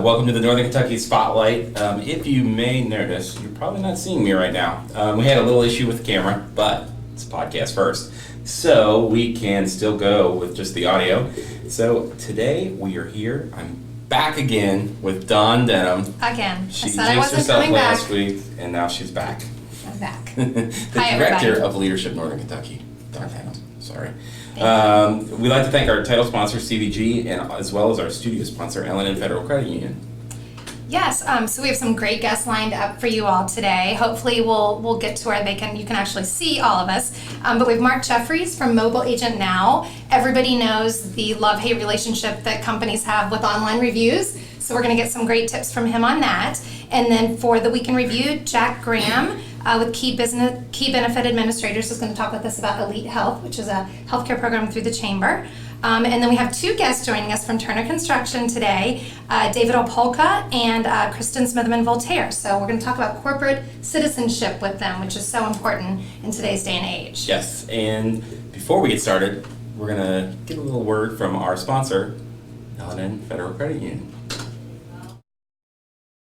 Welcome to the Northern Kentucky Spotlight. If you may notice, you're probably not seeing me right now. We had a little issue with the camera, but it's a podcast first, so we can still go with just the audio. So today we are here. I'm back again with Dawn Denham. Again. She I said I wasn't herself coming last back. week, and now she's back. I'm back. The Hi, Director everybody. of Leadership Northern Kentucky. Dawn Denham. Sorry. We'd like to thank our title sponsor, CVG, and as well as our studio sponsor, L&N Federal Credit Union. Yes, so we have some great guests lined up for you all today. Hopefully we'll get to where you can actually see all of us. But we have Mark Jeffries from Mobile Agent Now. Everybody knows the love-hate relationship that companies have with online reviews. So we're going to get some great tips from him on that. And then for the Week in Review, Jack Graham with Key Benefit Administrators is going to talk with us about Elite Health, which is a healthcare program through the Chamber. And then we have two guests joining us from Turner Construction today, David Opalka and Kristen Smitherman-Voltaire. So we're going to talk about corporate citizenship with them, which is so important in today's day and age. Yes, and before we get started, we're going to get a little word from our sponsor, L&N Federal Credit Union.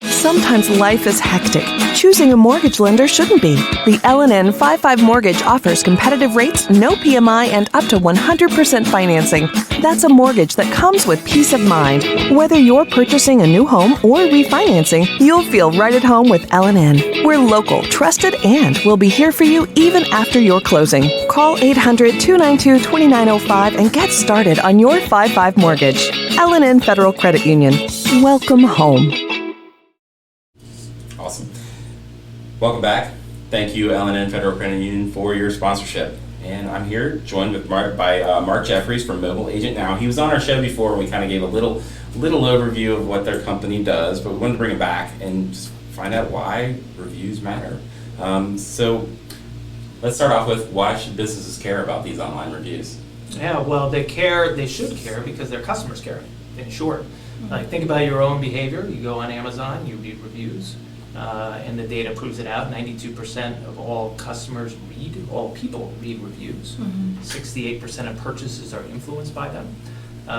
Sometimes life is hectic. Choosing a mortgage lender shouldn't be. The L&N 5-5 Mortgage offers competitive rates, no PMI, and up to 100% financing. That's a mortgage that comes with peace of mind. Whether you're purchasing a new home or refinancing, you'll feel right at home with L&N. We're local, trusted, and we'll be here for you even after your closing. Call 800-292-2905 and get started on your 5-5 mortgage. L&N Federal Credit Union. Welcome home. Awesome. Welcome back. Thank you, L&N Federal Credit Union, for your sponsorship. And I'm here joined with Mark Jeffries from Mobile Agent Now. He was on our show before, and we kind of gave a little overview of what their company does, but we wanted to bring it back and just find out why reviews matter. So let's start off with, why should businesses care about these online reviews? Yeah, well, they should care because their customers care, in short. Like, think about your own behavior. You go on Amazon, you read reviews, and the data proves it out. 92% of all people read reviews. 68% of purchases are influenced by them.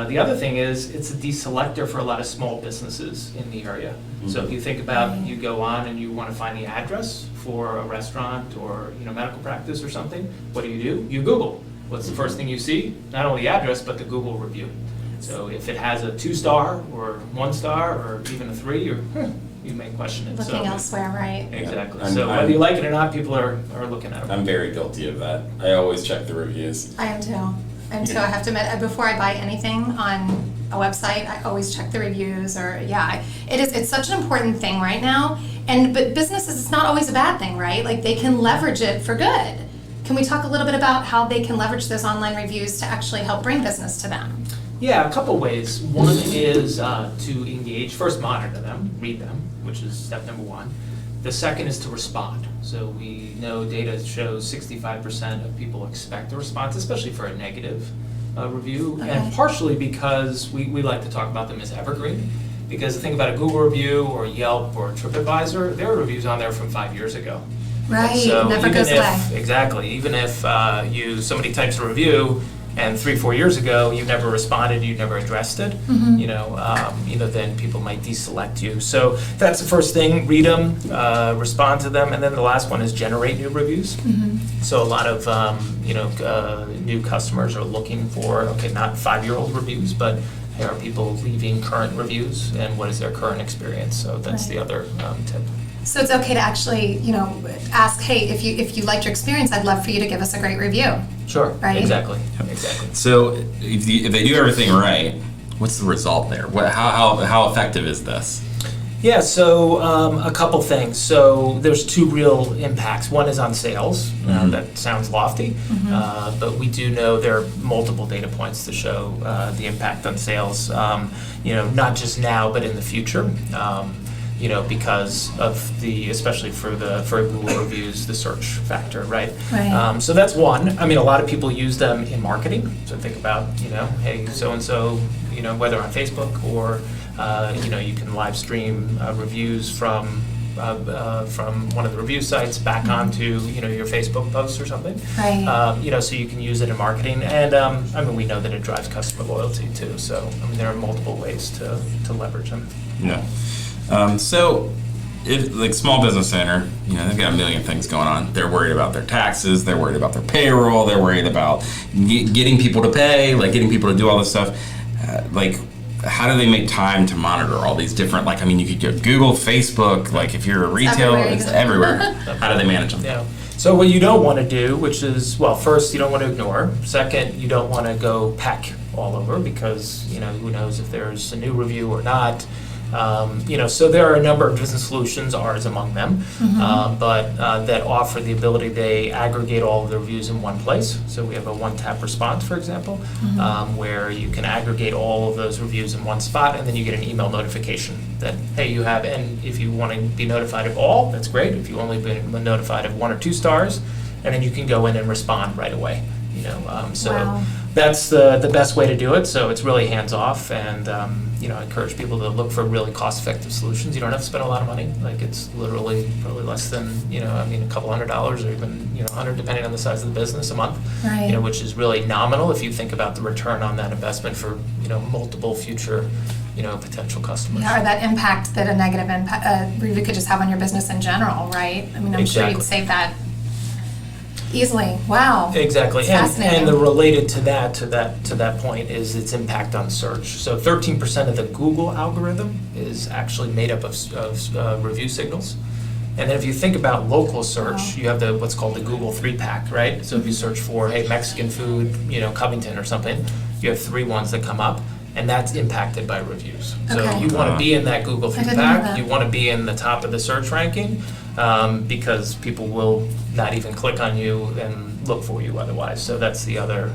The other thing is, it's a deselector for a lot of small businesses in the area. So if you think about, you go on and you want to find the address for a restaurant or medical practice or something, what do? You Google. What's the first thing you see? Not only the address, but the Google review. So if it has a 2-star or 1-star or even a 3, you may question it. Looking elsewhere, right? Exactly. Yeah. So whether you like it or not, people are looking at it. I'm very guilty of that. I always check the reviews. I am too. I have to admit, before I buy anything on a website, I always check the reviews. It's such an important thing right now. But businesses, it's not always a bad thing, right? Like, they can leverage it for good. Can we talk a little bit about how they can leverage those online reviews to actually help bring business to them? Yeah, a couple ways. One is to engage, first monitor them, read them, which is step number one. The second is to respond. So we know data shows 65% of people expect a response, especially for a negative review, and partially because we like to talk about them as evergreen. Because the thing about a Google review or Yelp or TripAdvisor, there are reviews on there from 5 years ago. Right, So never goes away. Exactly. Even if somebody types a review and 3-4 years ago you never responded, you never addressed it, then people might deselect you. So that's the first thing: read them, respond to them, and then the last one is generate new reviews. So a lot of new customers are looking for not 5-year-old reviews, but are people leaving current reviews, and what is their current experience? So that's the other tip. So it's okay to actually, ask, hey, if you liked your experience, I'd love for you to give us a great review. Sure. Right? Exactly. So if they do everything right, what's the result there? How effective is this? Yeah, so a couple things. So there's 2 real impacts. One is on sales. That sounds lofty, but we do know there are multiple data points to show the impact on sales, not just now, but in the future. Because of especially for Google reviews, the search factor, right? So that's one. I mean, a lot of people use them in marketing. So think about, hey, so-and-so, whether on Facebook or, you can live stream reviews from from one of the review sites back onto your Facebook posts or something. Right. So you can use it in marketing, and we know that it drives customer loyalty too. So there are multiple ways to leverage them. Yeah. So, if like small business owner, they've got a million things going on. They're worried about their taxes. They're worried about their payroll. They're worried about getting people to pay, like getting people to do all this stuff. How do they make time to monitor all these different, you could go Google, Facebook, if you're a retailer, it's everywhere. How do they manage them? Yeah. So what you don't want to do, which is, first, you don't want to ignore. Second, you don't want to go peck all over because, who knows if there's a new review or not. So there are a number of business solutions, ours among them, but that offer the ability, they aggregate all of the reviews in one place. So we have a one-tap response, for example, where you can aggregate all of those reviews in one spot, and then you get an email notification that, hey, you have, and if you want to be notified of all, that's great. If you only been notified of 1 or 2 stars, and then you can go in and respond right away. Wow. That's the best way to do it. So it's really hands off, and I encourage people to look for really cost-effective solutions. You don't have to spend a lot of money. It's literally probably less than a couple $100 or even $100 depending on the size of the business a month. Right. Which is really nominal if you think about the return on that investment for multiple future potential customers. Yeah, or that impact that a negative review could just have on your business in general, right? I'm sure you'd save that easily. Wow. Exactly. Fascinating. And the related to that point is its impact on search. So 13% of the Google algorithm is actually made up of review signals. And then if you think about local search, you have what's called the Google 3-pack, right? So if you search for, hey, Mexican food, Covington or something, you have 3 ones that come up, and that's impacted by reviews. So Okay. you want to be in that Google didn't know 3-pack, that. you want to be in the top of the search ranking, because people will not even click on you and look for you otherwise. So that's the other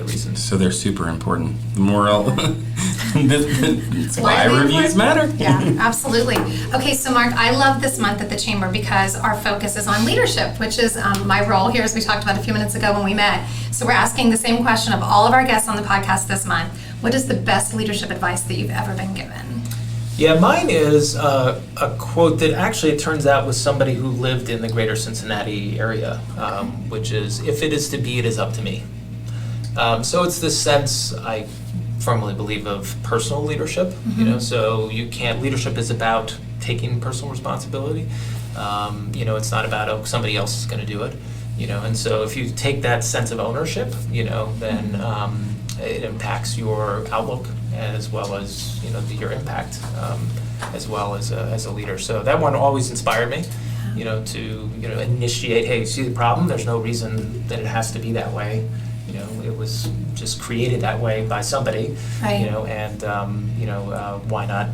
reason. So they're super important. The moral, that's why Widely reviews important. matter. Yeah, absolutely. Okay, so Mark, I love this month at the Chamber because our focus is on leadership, which is my role here, as we talked about a few minutes ago when we met. So we're asking the same question of all of our guests on the podcast this month. What is the best leadership advice that you've ever been given? Yeah, mine is a quote that actually it turns out was somebody who lived in the greater Cincinnati area, which is, if it is to be, it is up to me. So it's this sense, I firmly believe, of personal leadership. So leadership is about taking personal responsibility. It's not about, somebody else is going to do it. And so if you take that sense of ownership, then it impacts your outlook as well as your impact as well as a leader. So that one always inspired me, to initiate. Hey, see the problem? There's no reason that it has to be that way. It was just created that way by somebody. Right. And why not?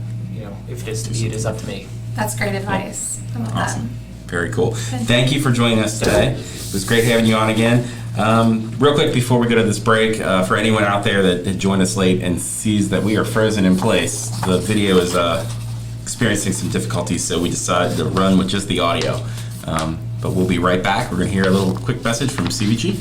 If it is to be, it is up to me. That's great advice. I love that. Very cool. Thank you for joining us today. It was great having you on again. Real quick before we go to this break, for anyone out there that joined us late and sees that we are frozen in place, the video is experiencing some difficulties, so we decided to run with just the audio. But we'll be right back. We're going to hear a little quick message from CVG.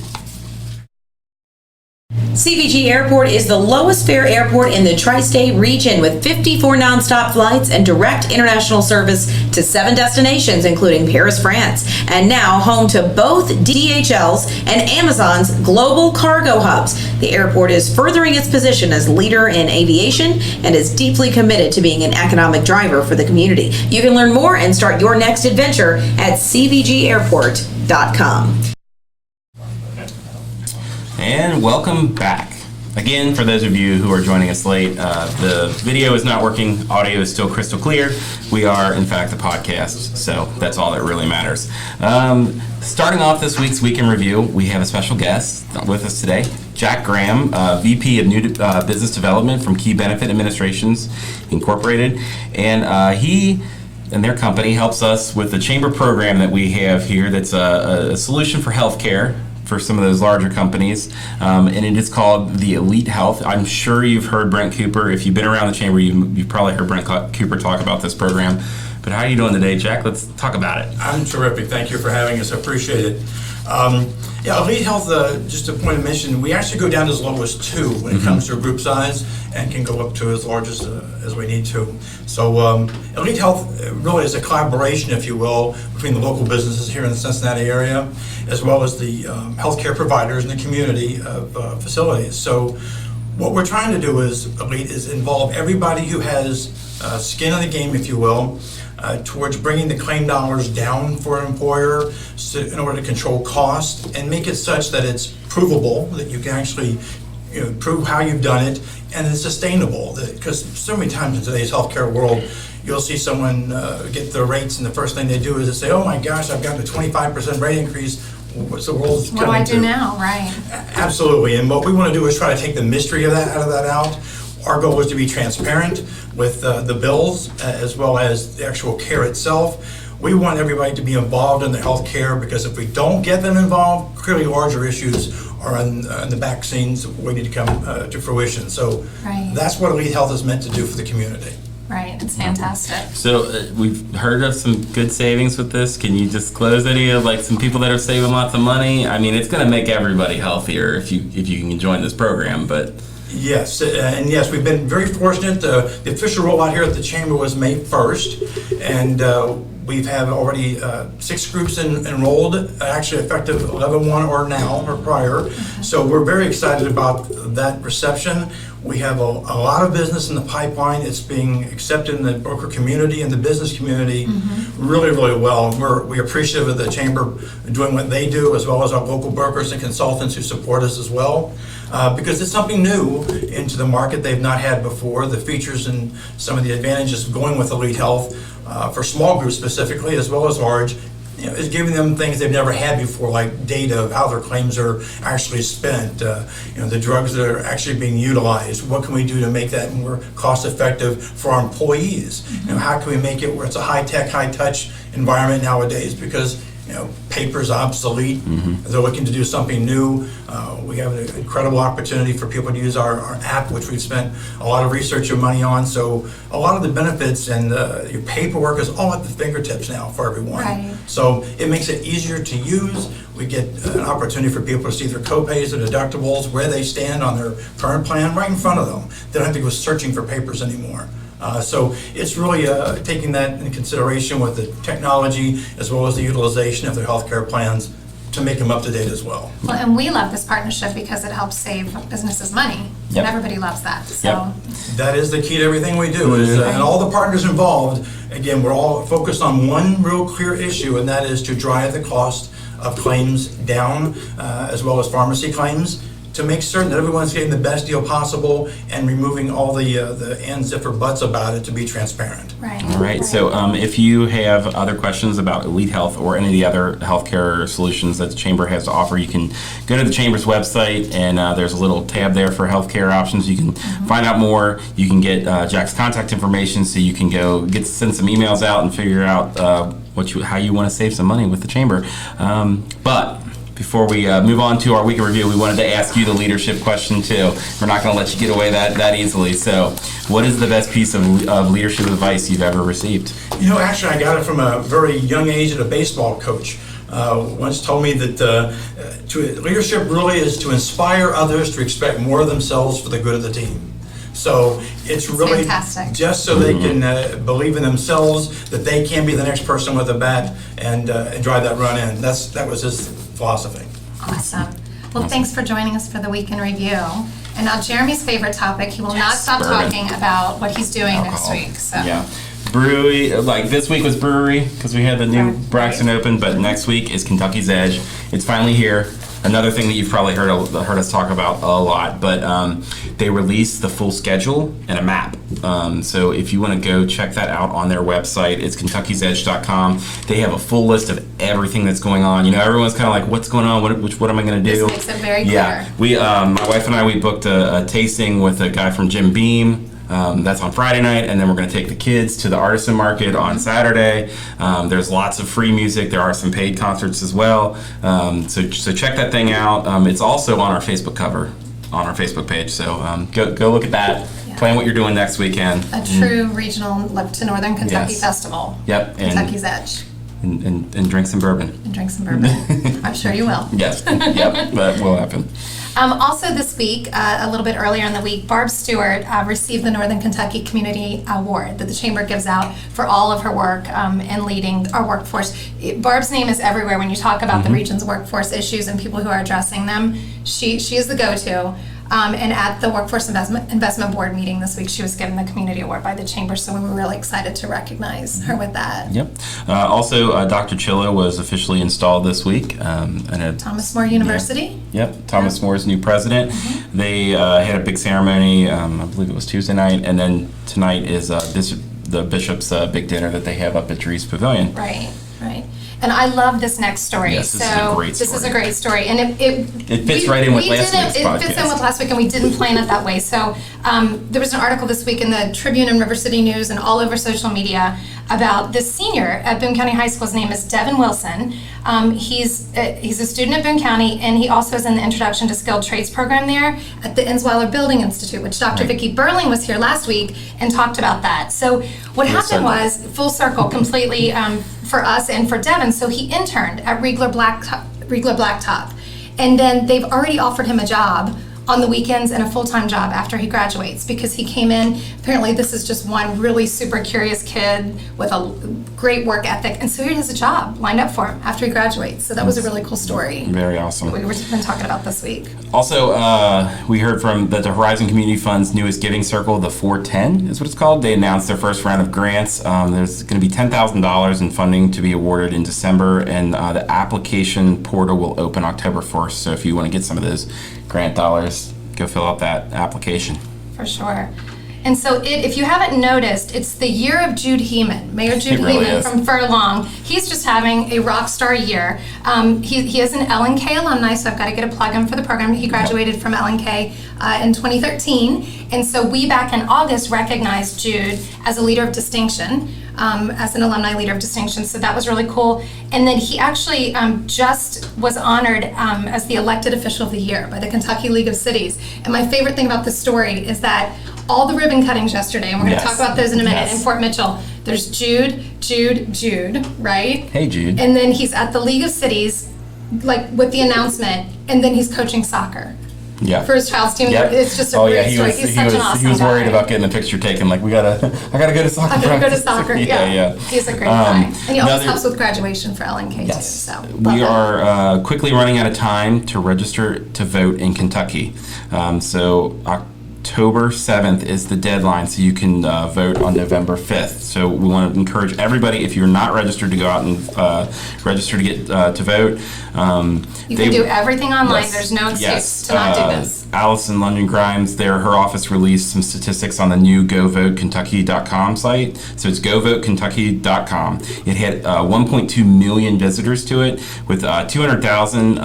CVG Airport is the lowest fare airport in the tri-state region with 54 nonstop flights and direct international service to 7 destinations, including Paris, France, and now home to both DHL's and Amazon's global cargo hubs. The airport is furthering its position as leader in aviation and is deeply committed to being an economic driver for the community. You can learn more and start your next adventure at cvgairport.com. And welcome back. Again, for those of you who are joining us late, the video is not working, audio is still crystal clear. We are, in fact, a podcast, so that's all that really matters. Starting off this week's Week in Review, we have a special guest with us today, Jack Graham, VP of New Business Development from Key Benefit Administrations Incorporated, and he and their company helps us with the chamber program that we have here that's a solution for healthcare for some of those larger companies, and it is called the Elite Health. I'm sure you've heard Brent Cooper. If you've been around the chamber, you've probably heard Brent Cooper talk about this program. But how are you doing today, Jack? Let's talk about it. I'm terrific. Thank you for having us. I appreciate it. Elite Health, just a point of mention, we actually go down as low as 2 when it comes to group size and can go up to as large as we need to. So Elite Health really is a collaboration, if you will, between the local businesses here in the Cincinnati area, as well as the healthcare providers in the community of facilities. So what we're trying to do is involve everybody who has skin in the game, if you will, towards bringing the claim dollars down for an employer in order to control cost and make it such that it's provable, that you can actually prove how you've done it, and it's sustainable. Because so many times in today's healthcare world, you'll see someone get their rates, and the first thing they do is they say, "Oh my gosh, I've gotten a 25% rate increase. What's the world coming to?" What do I do now, right? Absolutely, and what we want to do is try to take the mystery of that out. Our goal is to be transparent with the bills as well as the actual care itself. We want everybody to be involved in the health care, because if we don't get them involved, clearly larger issues are in the back scenes waiting to come to fruition. So that's what Elite Health is meant to do for the community. Right, it's fantastic. So we've heard of some good savings with this. Can you disclose any of some people that are saving lots of money? I mean, it's going to make everybody healthier if you can join this program, but... Yes, and yes, we've been very fortunate. The official rollout here at the Chamber was May 1st, and we've had already 6 groups enrolled, actually effective 11/1 or now or prior. So we're very excited about that reception. We have a lot of business in the pipeline. It's being accepted in the broker community and the business community really, really well. We're appreciative of the Chamber doing what they do, as well as our local brokers and consultants who support us as well. Because it's something new into the market they've not had before. The features and some of the advantages of going with Elite Health for small groups specifically, as well as large, is giving them things they've never had before, like data of how their claims are actually spent, the drugs that are actually being utilized. What can we do to make that more cost effective for our employees? How can we make it where it's a high-tech, high-touch environment nowadays? Because paper's obsolete. They're looking to do something new. We have an incredible opportunity for people to use our app, which we've spent a lot of research and money on. So a lot of the benefits and your paperwork is all at the fingertips now for everyone. Right. So it makes it easier to use. We get an opportunity for people to see their copays, their deductibles, where they stand on their current plan right in front of them. They don't have to go searching for papers anymore. So it's really taking that into consideration with the technology as well as the utilization of their healthcare plans to make them up to date as well. Well, and we love this partnership because it helps save businesses money, and everybody loves that. So that is the key to everything we do. And all the partners involved, again, we're all focused on one real clear issue, and that is to drive the cost of claims down, as well as pharmacy claims, to make certain that everyone's getting the best deal possible and removing all the ands, if, or buts about it to be transparent. Right. All right. So if you have other questions about Elite Health or any of the other healthcare solutions that the Chamber has to offer, you can go to the Chamber's website, and there's a little tab there for healthcare options. You can find out more. You can get Jack's contact information, so you can send some emails out and figure out how you want to save some money with the Chamber. But before we move on to our week in review, we wanted to ask you the leadership question too. We're not going to let you get away that easily. So, what is the best piece of leadership advice you've ever received? Actually, I got it from a very young age at a baseball coach. Once told me that leadership really is to inspire others to expect more of themselves for the good of the team. So it's really fantastic. Just so they can believe in themselves, that they can be the next person with a bat and drive that run in. That was his philosophy. Awesome. Well, thanks for joining us for the Week in Review. And now Jeremy's favorite topic, he will not stop talking about what he's doing next week. So. Yeah. Brewery, this week was brewery because we had the new Braxton Open, but next week is Kentucky's Edge. It's finally here. Another thing that you've probably heard us talk about a lot, but they released the full schedule and a map. So if you want to go check that out on their website, it's kentuckysedge.com. They have a full list of everything that's going on. Everyone's kind of like, what's going on? What am I going to do? This makes it very clear. Yeah, my wife and I, we booked a tasting with a guy from Jim Beam. That's on Friday night, and then we're going to take the kids to the artisan market on Saturday. There's lots of free music. There are some paid concerts as well. So check that thing out. It's also on our Facebook cover, on our Facebook page. So go look at that. Plan what you're doing next weekend. A true regional look to Northern Kentucky Yes. festival. Yep. Kentucky's Edge. And drink some bourbon. And drink some bourbon. I'm sure you will. Yes. Yep. That will happen. Also this week, a little bit earlier in the week, Barb Stewart received the Northern Kentucky Community Award that the Chamber gives out for all of her work in leading our workforce. Barb's name is everywhere when you talk about the region's workforce issues and people who are addressing them. She is the go-to. And at the Workforce Investment Board meeting this week, she was given the Community Award by the Chamber, so we were really excited to recognize her with that. Yep. Also, Dr. Chillo was officially installed this week. Thomas More University. Yep, Thomas More's new president. They had a big ceremony, I believe it was Tuesday night, and then tonight is the bishop's big dinner that they have up at Dries Pavilion. Right. And I love this next story. Yes, this is a great story. This is a great story, and it fits right in with last week's podcast. It fits in with last week, and we didn't plan it that way. So there was an article this week in the Tribune and River City News and all over social media about this senior at Boone County High School. His name is Devin Wilson. He's a student at Boone County, and he also is in the Introduction to Skilled Trades program there at the Ensweiler Building Institute, which Dr. Vicki Burling was here last week and talked about that. So what happened was, full circle completely for us and for Devin, so he interned at Riegler Blacktop. And then they've already offered him a job on the weekends and a full-time job after he graduates, because he came in, apparently this is just one really super curious kid with a great work ethic, and so he has a job lined up for him after he graduates. So that was a really cool story. Very awesome. We've been talking about this week. Also, we heard from the Horizon Community Fund's newest giving circle, the 410 is what it's called. They announced their first round of grants. There's going to be $10,000 in funding to be awarded in December, and the application portal will open October 1st. So if you want to get some of those grant dollars, go fill out that application. For sure. And so if you haven't noticed, it's the year of Jude Heeman, Mayor Jude Heeman from Furlong. He's just having a rock star year. He is an LNK alumni, so I've got to get a plug in for the program. He graduated from LNK in 2013. And so we back in August recognized Jude as a leader of distinction, as an alumni leader of distinction. So that was really cool. And then he actually just was honored as the elected official of the year by the Kentucky League of Cities. And my favorite thing about this story is that all the ribbon cuttings yesterday, and we're going to talk about those in a minute, in Fort Mitchell, there's Jude, right? Hey, Jude. And then he's at the League of Cities, like with the announcement, and then he's coaching soccer. Yeah. For his child's team. Yep. It's just a great story. He's such an awesome guy. He was worried about getting the picture taken. Like, I gotta go to soccer. I gotta go to soccer. Yeah. He's a great guy, and he always helps with graduation for LNK too. So we are quickly running out of time to register to vote in Kentucky. So October 7th is the deadline, so you can vote on November 5th. So we want to encourage everybody, if you're not registered, to go out and register to get to vote. You can do everything online. There's no excuse to not do this. Allison London Grimes, her office released some statistics on the new GoVoteKentucky.com site. So it's GoVoteKentucky.com. It had 1.2 million visitors to it, with 200,000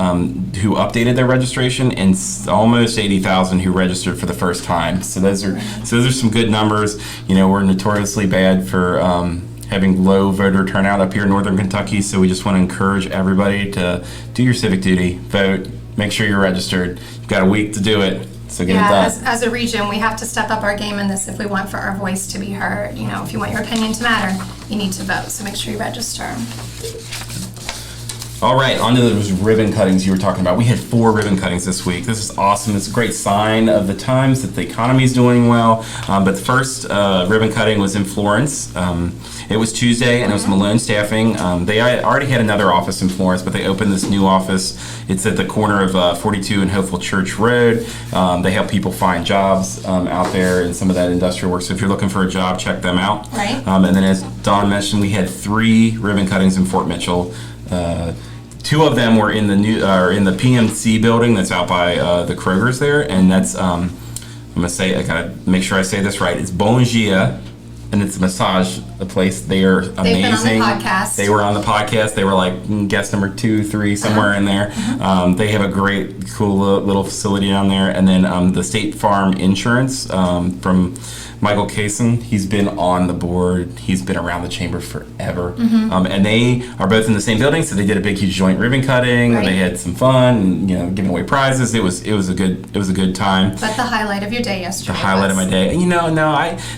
who updated their registration, and almost 80,000 who registered for the first time. So those are some good numbers. You know, we're notoriously bad for having low voter turnout up here in Northern Kentucky, so we just want to encourage everybody to do your civic duty, vote, make sure you're registered. You've got a week to do it, so get it done. As a region, we have to step up our game in this if we want for our voice to be heard. You know, if you want your opinion to matter, you need to vote, so make sure you register. All right, on to those ribbon cuttings you were talking about. We had 4 ribbon cuttings this week. This is awesome. It's a great sign of the times that the economy is doing well. But the first ribbon cutting was in Florence. It was Tuesday, and it was Malone Staffing. They already had another office in Florence, but they opened this new office. It's at the corner of 42 and Hopeful Church Road. They help people find jobs out there and some of that industrial work. So if you're looking for a job, check them out. Right. And then, as Dawn mentioned, we had 3 ribbon cuttings in Fort Mitchell. 2 of them were in the the PMC building that's out by the Kroger's there, and that's I'm gonna say, I gotta make sure I say this right. It's Bongia, and it's a massage place. They are amazing. They've been on the podcast. They were on the podcast. They were like guest number 2, 3, somewhere in there. They have a great, cool little facility down there, and then the State Farm Insurance from Michael Kaysen. He's been on the board. He's been around the chamber forever. And they are both in the same building, so they did a big, huge joint ribbon cutting. Right. They had some fun, and, giving away prizes. It was a good time. But the highlight of your day yesterday. The highlight of my day. And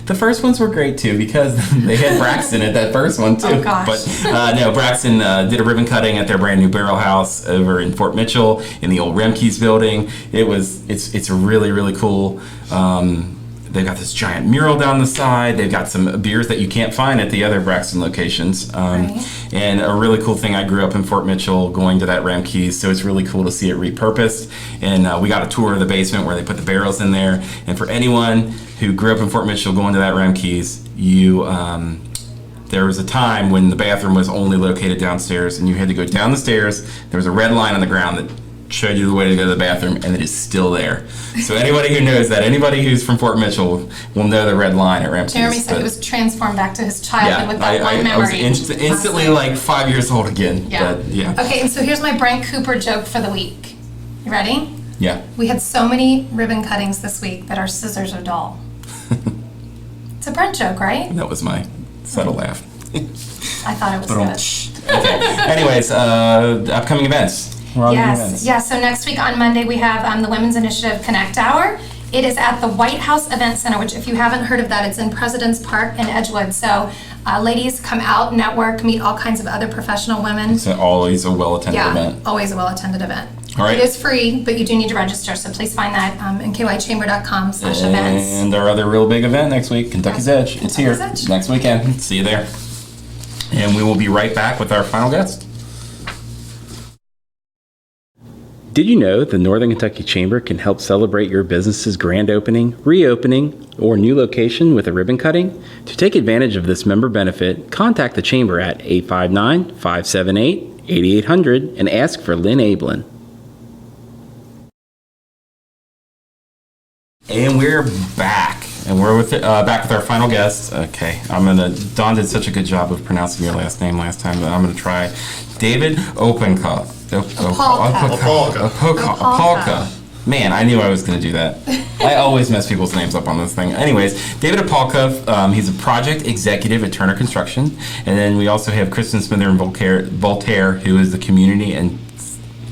the first ones were great too, because they had Braxton at that first one too. Oh, gosh. But no, Braxton did a ribbon cutting at their brand new barrel house over in Fort Mitchell in the old Remke's building. It's really, really cool. They've got this giant mural down the side. They've got some beers that you can't find at the other Braxton locations. Right. And a really cool thing, I grew up in Fort Mitchell going to that Remke's, so it's really cool to see it repurposed. And we got a tour of the basement where they put the barrels in there. And for anyone who grew up in Fort Mitchell going to that Remke's, there was a time when the bathroom was only located downstairs, and you had to go down the stairs. There was a red line on the ground that showed you the way to go to the bathroom, and it is still there. So anybody who knows that, anybody who's from Fort Mitchell will know the red line at Ramsey's. Jeremy said he was transformed back to his childhood with that one I was memory. instantly like 5 years old again. Yeah. But, yeah. Okay, and so here's my Brent Cooper joke for the week. You ready? Yeah. We had so many ribbon cuttings this week that our scissors are dull. It's a Brent joke, right? That was my subtle laugh. I thought it was good. Okay. Anyways, upcoming events. We're on the events. Yes. So next week on Monday we have the Women's Initiative Connect Hour. It is at the White House Event Center, which if you haven't heard of that, it's in President's Park in Edgewood. So ladies, come out, network, meet all kinds of other professional women. It's always a well-attended event. Always a well-attended event. All right. It is free, but you do need to register, so please find that in kychamber.com/events. And our other real big event next week, Kentucky's Edge. It's here Kentucky's Edge. next weekend. See you there. And we will be right back with our final guest. Did you know the Northern Kentucky Chamber can help celebrate your business's grand opening, reopening, or new location with a ribbon cutting? To take advantage of this member benefit, contact the Chamber at 859-578-8800 and ask for Lynn Ablin. And we're back. And we're back with our final guest. Okay, Dawn did such a good job of pronouncing your last name last time that I'm going to try. David Opalka. Opalka. Man, I knew I was going to do that. I always mess people's names up on this thing. Anyways, David Opalka, he's a project executive at Turner Construction. And then we also have Kristen Smitherman-Voltaire, who is the community and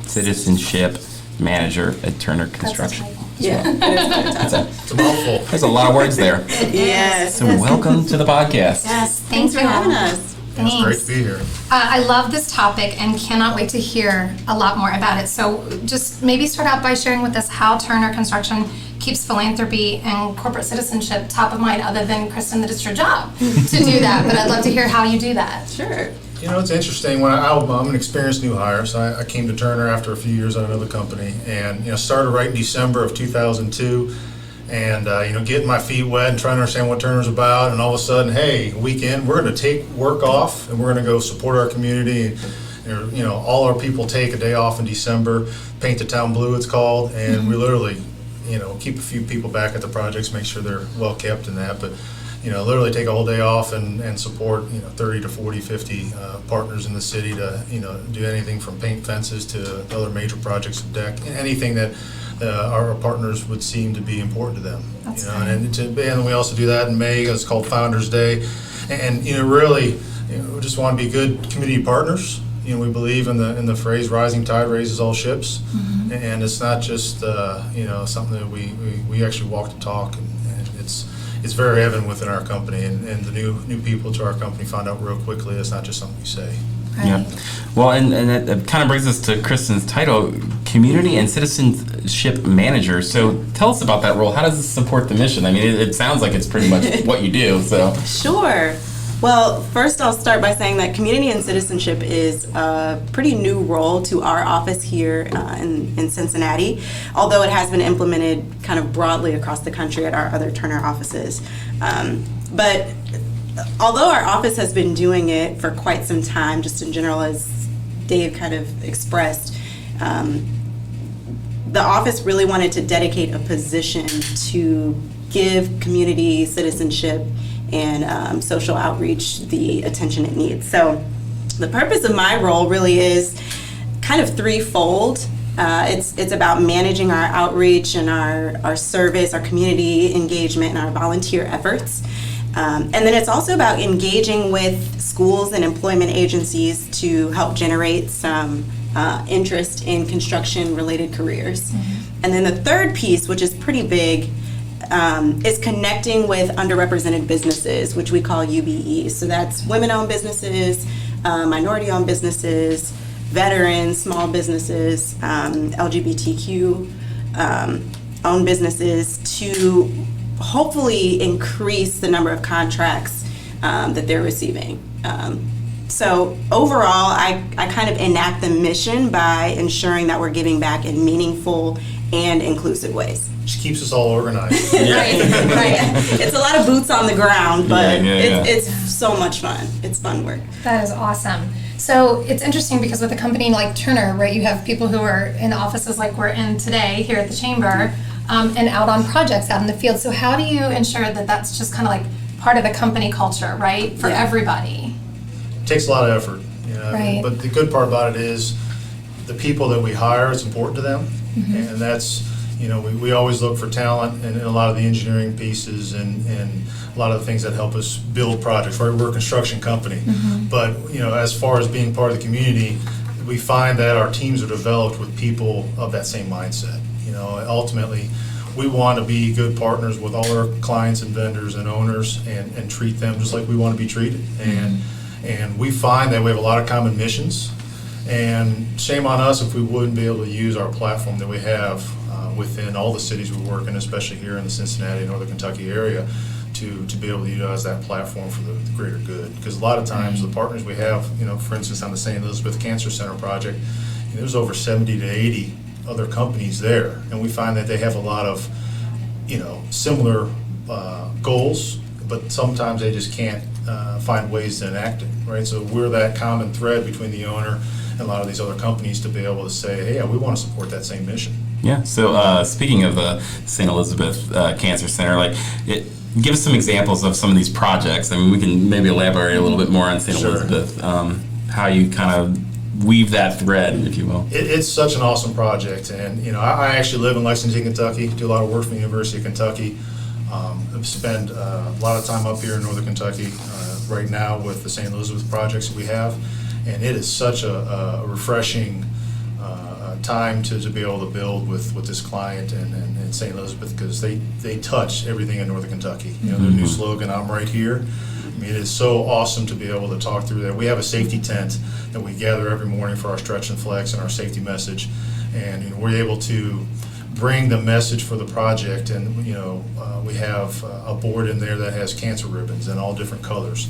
citizenship manager at Turner Construction. Yeah. It's a mouthful. There's a lot of words there. Yes. So welcome to the podcast. Yes, Thanks for having us. Thanks. It's great to be here. I love this topic and cannot wait to hear a lot more about it. So just maybe start out by sharing with us how Turner Construction keeps philanthropy and corporate citizenship top of mind, other than, Kristen, that it's your job to do that. But I'd love to hear how you do that. Sure. It's interesting. I'm an experienced new hire, so I came to Turner after a few years at another company, and started right in December of 2002, and getting my feet wet and trying to understand what Turner's about, and all of a sudden, hey, weekend, we're going to take work off and we're going to go support our community. And, all our people take a day off in December, paint the town blue, it's called, and we literally, keep a few people back at the projects, make sure they're well kept and that, but. Literally take a whole day off and support, 30 to 40, 50 partners in the city to, do anything from paint fences to other major projects of deck, anything that our partners would seem to be important to them. That's And we also do that in May. It's called Founders Day, and we just want to be good community partners. We believe in the phrase "rising tide raises all ships," and it's not just something that we actually walk the talk, and it's very evident within our company, and the new people to our company find out real quickly it's not just something you say. Right. Yeah. Well, and that kind of brings us to Kristen's title, Community and Citizenship Manager. So tell us about that role. How does this support the mission? I mean, it sounds like it's pretty much what you do. So Sure. Well, first I'll start by saying that community and citizenship is a pretty new role to our office here in Cincinnati, although it has been implemented kind of broadly across the country at our other Turner offices. But although our office has been doing it for quite some time, just in general, as Dave kind of expressed, the office really wanted to dedicate a position to give community citizenship and social outreach the attention it needs. So the purpose of my role really is kind of threefold. It's about managing our outreach and our service, our community engagement, and our volunteer efforts. And then it's also about engaging with schools and employment agencies to help generate some interest in construction-related careers. And then the third piece, which is pretty big, is connecting with underrepresented businesses, which we call UBE. So that's women-owned businesses, minority-owned businesses, veterans, small businesses, LGBTQ owned businesses, to hopefully increase the number of contracts that they're receiving. So overall, I kind of enact the mission by ensuring that we're giving back in meaningful and inclusive ways. Just keeps us all organized. Right. It's a lot of boots on the ground, but Yeah. it's so much fun. It's fun work. That is awesome. So it's interesting because with a company like Turner, right, you have people who are in offices like we're in today here at the Chamber, and out on projects out in the field. So how do you ensure that that's just kind of like part of the company culture, right, for everybody? It takes a lot of effort, you know. Right. But the good part about it is the people that we hire, it's important to them. And that's, you know, we always look for talent in a lot of the engineering pieces and a lot of the things that help us build projects, right? We're a construction company. But, you know, as far as being part of the community, we find that our teams are developed with people of that same mindset. You know, ultimately, we want to be good partners with all our clients and vendors and owners and treat them just like we want to be treated. And we find that we have a lot of common missions. And shame on us if we wouldn't be able to use our platform that we have within all the cities we work in, especially here in the Cincinnati, Northern Kentucky area, to be able to utilize that platform for the greater good. Because a lot of times the partners we have, you know, for instance, on the St. Elizabeth Cancer Center project, you know, there's over 70 to 80 other companies there, and we find that they have a lot of, you know, similar goals, but sometimes they just can't find ways to enact it, right? So we're that common thread between the owner and a lot of these other companies to be able to say, hey, yeah, we want to support that same mission. Yeah. So speaking of the St. Elizabeth Cancer Center, give us some examples of some of these projects. I mean, we can maybe elaborate a little bit more on St. Sure. Elizabeth, how you kind of weave that thread, if you will. It's such an awesome project, and you know, I actually live in Lexington, Kentucky. Do a lot of work for the University of Kentucky. I've spent a lot of time up here in Northern Kentucky right now with the St. Elizabeth projects that we have, and it is such a refreshing time to be able to build with this client and St. Elizabeth, because they touch everything in Northern Kentucky. You know, their new slogan, "I'm right here." I mean, it is so awesome to be able to talk through that. We have a safety tent that we gather every morning for our stretch and flex and our safety message, and you know, we're able to bring the message for the project. And you know, we have a board in there that has cancer ribbons in all different colors.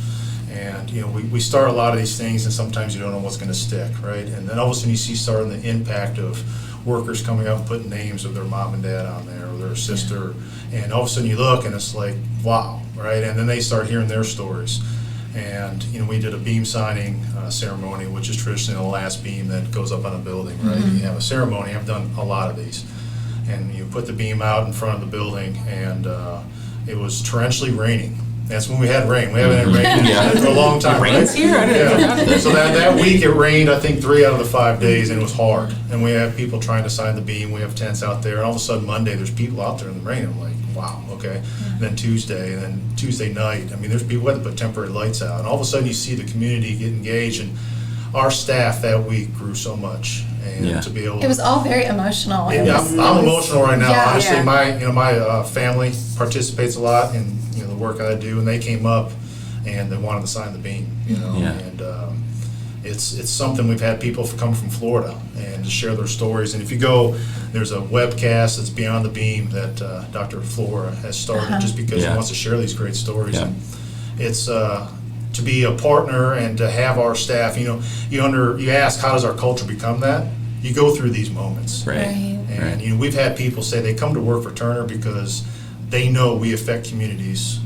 And you know, we start a lot of these things, and sometimes you don't know what's going to stick, right? And then all of a sudden you see starting the impact of workers coming up and putting names of their mom and dad on there, or their sister, and all of a sudden you look and it's like, wow, right? And then they start hearing their stories. And you know, we did a beam signing ceremony, which is traditionally the last beam that goes up on a building, right? You have a ceremony. I've done a lot of these, and you put the beam out in front of the building, and it was torrentially raining. That's when we had rain. We haven't had rain for a long time. It rains here? Yeah. So that week it rained, I think, 3 out of the 5 days, and it was hard. And we have people trying to sign the beam. We have tents out there, and all of a sudden Monday there's people out there in the rain. I'm like, wow, okay. And then Tuesday, and then Tuesday night. I mean, there's people who had to put temporary lights out, and all of a sudden you see the community get engaged. And our staff that week grew so much, and to be able. It was all very emotional. I'm emotional right now. Yeah. Honestly, Yeah. my family participates a lot in the work that I do, and they came up and they wanted to sign the beam. You know, and it's something we've had people come from Florida and to share their stories. And if you go, there's a webcast that's Beyond the Beam that Dr. Flora has started just because he wants to share these great stories. Yeah. And it's to be a partner and to have our staff. You know, you ask, how does our culture become that? You go through these moments. Right. And you know, we've had people say they come to work for Turner because they know we affect communities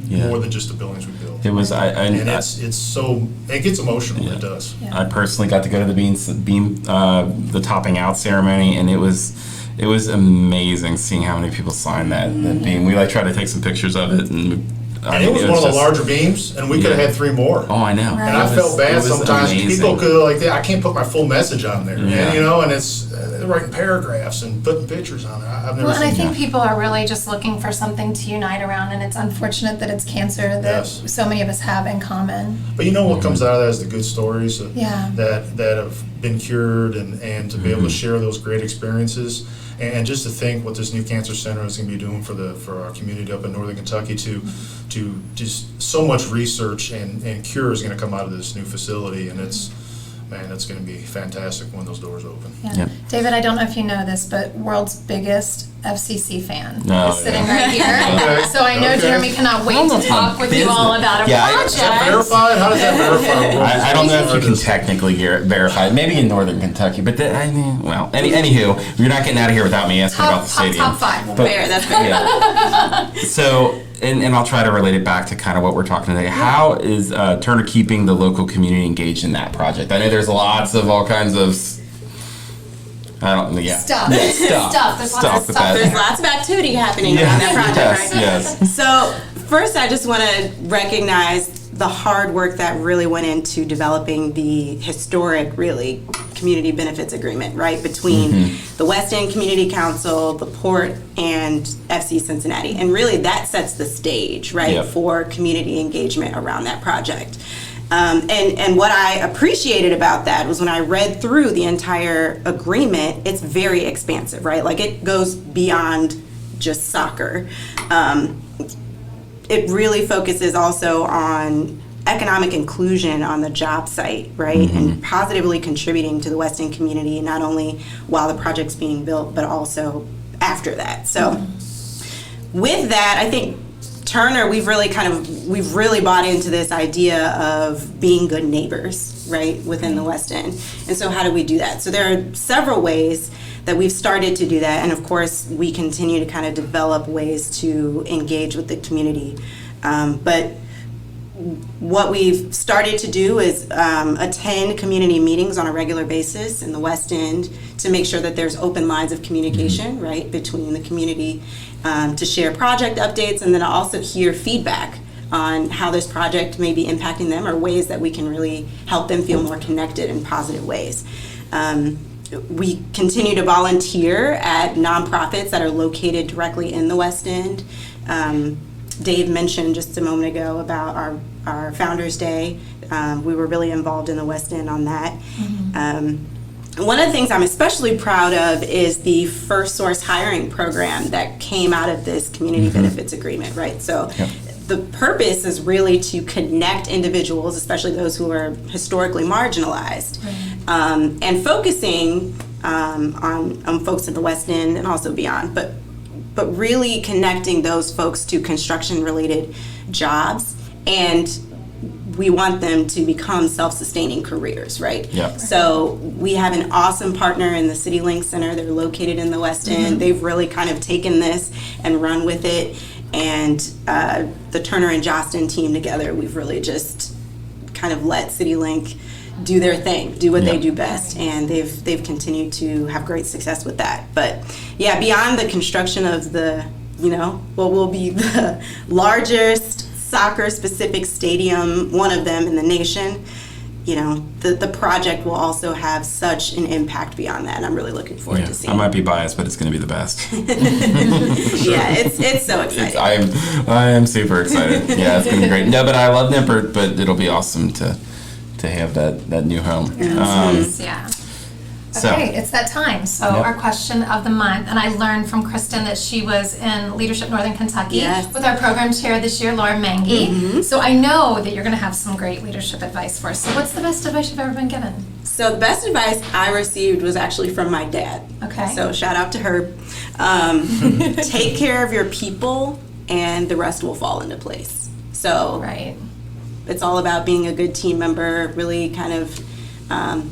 more than just the buildings we build. It was and it's so it gets emotional. It does. I personally got to go to the beam the topping out ceremony, and it was amazing seeing how many people signed that beam. We tried to take some pictures of it, and And it was one of the larger beams, and we could have had 3 more. Oh, I know. And I felt bad sometimes. People could I can't put my full message on there, and, and it's they're writing paragraphs and putting pictures on it. I've never seen and I think that. people are really just looking for something to unite around, and it's unfortunate that it's cancer that so many of us have in common. But you know what comes out of that is the good stories that Yeah. that have been cured, and to be able to share those great experiences. And just to think what this new cancer center is going to be doing for our community up in Northern Kentucky to just so much research and cure is going to come out of this new facility, and it's going to be fantastic when those doors open. Yeah. Yep. David, I don't know if you know this, but world's biggest FCC fan Oh, is sitting yeah. right here. Okay. So I know Okay. Jeremy cannot wait to talk with you all about a Yeah, Is that project. verified? How does that verify? I don't know if you can technically verify it. Maybe in Northern Kentucky, but anywho, you're not getting out of here without me asking about the stadium. Top 5. But- Fair, that's fair. Yeah. So, and I'll try to relate it back to kind of what we're talking today. How is Turner keeping the local community engaged in that project? I know there's lots of all kinds of Stuff. Yeah, Stuff. There's lots of stuff. There's lots of activity happening around that project, right? Yes. So first, I just want to recognize the hard work that really went into developing the historic, really, community benefits agreement, right, between the West End Community Council, the Port, and FC Cincinnati. And really, that sets the stage, right, Yep. for community engagement around that project. And what I appreciated about that was when I read through the entire agreement, it's very expansive, right? Like, it goes beyond just soccer. It really focuses also on economic inclusion on the job site, right? And positively contributing to the West End community, not only while the project's being built, but also after that. So with that, I think Turner, we've really bought into this idea of being good neighbors, right, within the West End. And so how do we do that? So there are several ways that we've started to do that, and of course we continue to kind of develop ways to engage with the community. But what we've started to do is attend community meetings on a regular basis in the West End to make sure that there's open lines of communication, right, between the community, to share project updates, and then also hear feedback on how this project may be impacting them or ways that we can really help them feel more connected in positive ways. We continue to volunteer at nonprofits that are located directly in the West End. Dave mentioned just a moment ago about our Founders Day. We were really involved in the West End on that. One of the things I'm especially proud of is the first source hiring program that came out of this community benefits agreement, right? So the purpose is really to connect individuals, especially those who are historically marginalized, and focusing on folks in the West End and also beyond, but really connecting those folks to construction-related jobs, and we want them to become self-sustaining careers, right? Yep. So we have an awesome partner in the CityLink Center. They're located in the West End. They've really kind of taken this and run with it. And the Turner and Jostin team together, we've really just kind of let CityLink do their thing, do what they do best, and they've continued to have great success with that. But yeah, beyond the construction of the, what will be the largest soccer-specific stadium, one of them in the nation, the project will also have such an impact beyond that, and I'm really looking forward to seeing I might be biased, but it's going to be the best. Yeah, it's so exciting. I am super excited. Yeah, it's going to be great. No, but I love Nippert, but it'll be awesome to have that new home. Yeah. So- Okay, it's that time. So our question of the month, and I learned from Kristen that she was in Leadership Northern Kentucky Yes. with our program chair this year, Laura Mengi. So I know that you're going to have some great leadership advice for us. So what's the best advice you've ever been given? So the best advice I received was actually from my dad. Okay. So shout out to her. Take care of your people, and the rest will fall into place. So Right. it's all about being a good team member, really kind of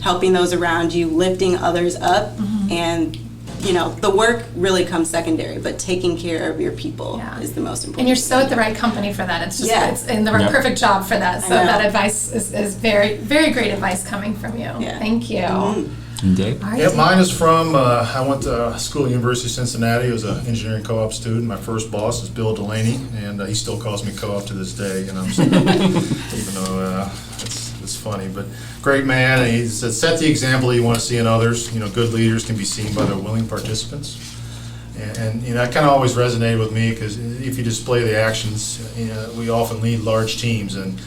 helping those around you, lifting others up, and the work really comes secondary, but taking care of your people is the most important. And you're so at the right company for that. It's just it's in the Yep. perfect job for that. So know. that advice is very, very great advice coming from you. Yeah. Thank you. And Dave? All right, Yeah, Dave. mine is from, I went to school at University of Cincinnati. I was an engineering co-op student. My first boss is Bill Delaney, and he still calls me co-op to this day, you know, even though it's funny. But great man, and he said, set the example you want to see in others. You know, good leaders can be seen by their willing participants. And you know, that kind of always resonated with me, because if you display the actions, you know, we often lead large teams, and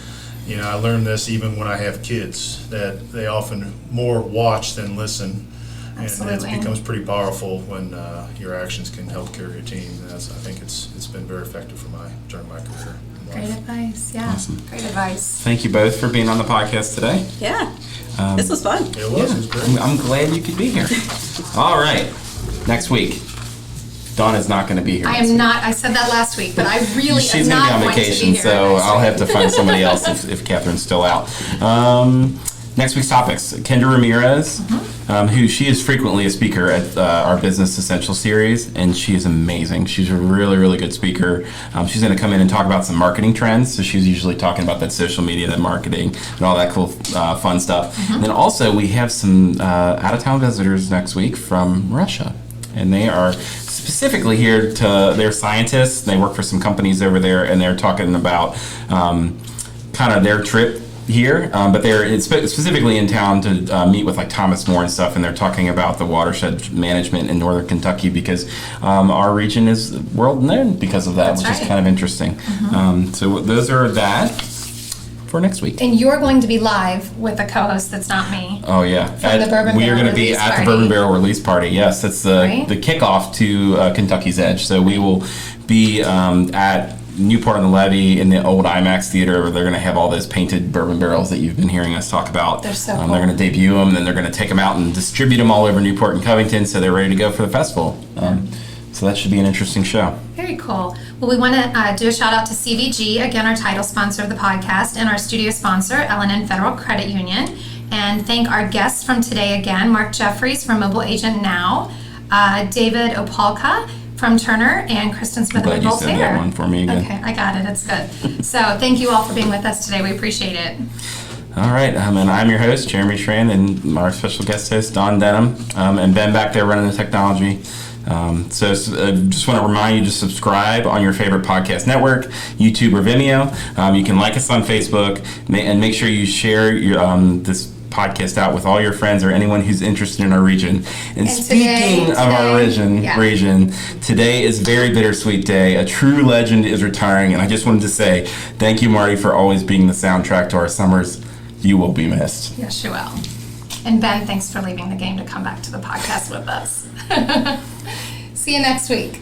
you know, I learned this even when I have kids, that they often more watch than listen. And Absolutely. it becomes pretty powerful when your actions can help carry your team. And I think it's been very effective during my career. in Great life. advice. Yeah. Great advice. Thank you both for being on the podcast today. Yeah. This was fun. It was great. I'm glad you could be here. All right. Next week, Dawn is not going to be here. I am not. I said that last week, but I really She's am going to be not on going to be vacation, here. so next I'll week. have to find somebody else if Catherine's still out. Next week's topics: Kendra Ramirez, who she is frequently a speaker at our Business Essential series, and she is amazing. She's a really, really good speaker. She's going to come in and talk about some marketing trends. So she's usually talking about that social media, that marketing, and all that cool, fun stuff. And then also we have some out-of-town visitors next week from Russia, and they are specifically here they're scientists. They work for some companies over there, and they're talking about kind of their trip here, but they're specifically in town to meet with like Thomas More and stuff, and they're talking about the watershed management in northern Kentucky, because our region is world known because of that, That's which is right. kind of interesting. So those are that for next week. And you're going to be live with a co-host that's not me. Oh yeah, From the Bourbon we are Barrel going to be release at party. the Bourbon Barrel release party. Yes, that's the Right. the kickoff to Kentucky's Edge. So we will be at Newport on the Levee in the old IMAX theater, where they're going to have all those painted bourbon barrels that you've been hearing us talk about. They're so cool. They're going to debut them, and then they're going to take them out and distribute them all over Newport and Covington, so they're ready to go for the festival. So that should be an interesting show. Very cool. Well, we want to do a shout out to CVG, again, our title sponsor of the podcast, and our studio sponsor, L&N Federal Credit Union. And thank our guests from today again, Mark Jeffries from Mobile Agent Now, David Opalka from Turner, and Kristen I'm glad you said that Smitherman-Voltaire. one for me again. Okay, I got it. It's good. So thank you all for being with us today. We appreciate it. All right, and I'm your host, Jeremy Schran, and our special guest host, Don Denham, and Ben back there running the technology. So just want to remind you to subscribe on your favorite podcast network, YouTube or Vimeo. You can like us on Facebook, and make sure you share your this podcast out with all your friends or anyone who's interested in our region. And speaking of our region, today is a very bittersweet day. A true legend is retiring, and I just wanted to say thank you, Marty, for always being the soundtrack to our summers. You will be missed. Yes, you will. And Ben, thanks for leaving the game to come back to the podcast with us. See you next week.